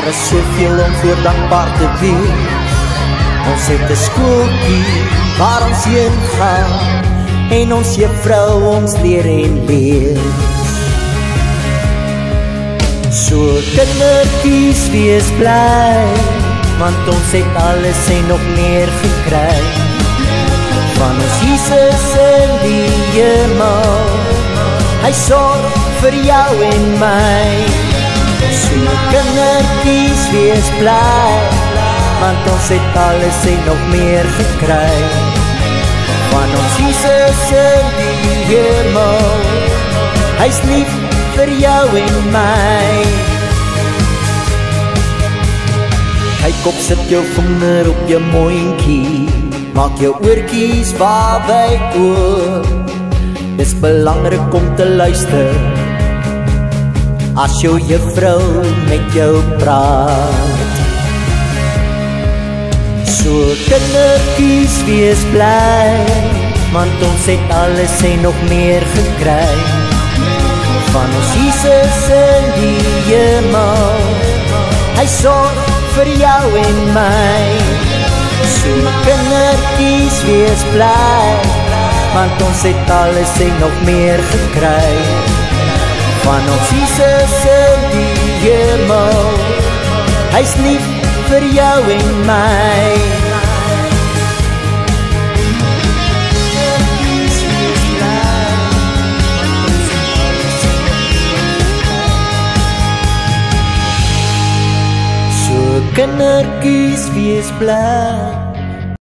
Daar is soveel om voor dankbaar te wees. Ons het 'n skooltjie waar ons heen gaan, en ons juffrou ons leer en lees. So kindertjies wees bly, want ons het alles en nog meer gekry van ons Jesus in die hemel. Hy sorg vir jou en my. So kindertjies wees bly, want ons het alles en nog meer gekry van ons Jesus in die hemel. Hy's lief vir jou en my. Kyk op, sit jou vinger op jou mondjie, maak jou oortjies waarby oop. Dis belangrik om te luister as jou juffrou met jou praat. So kindertjies wees bly, want ons het alles en nog meer gekry van ons Jesus in die hemel. Hy sorg vir jou en my. So kindertjies wees bly, want ons het alles en nog meer gekry van ons Jesus in die hemel. Hy's lief vir jou en my. So kindertjies wees bly,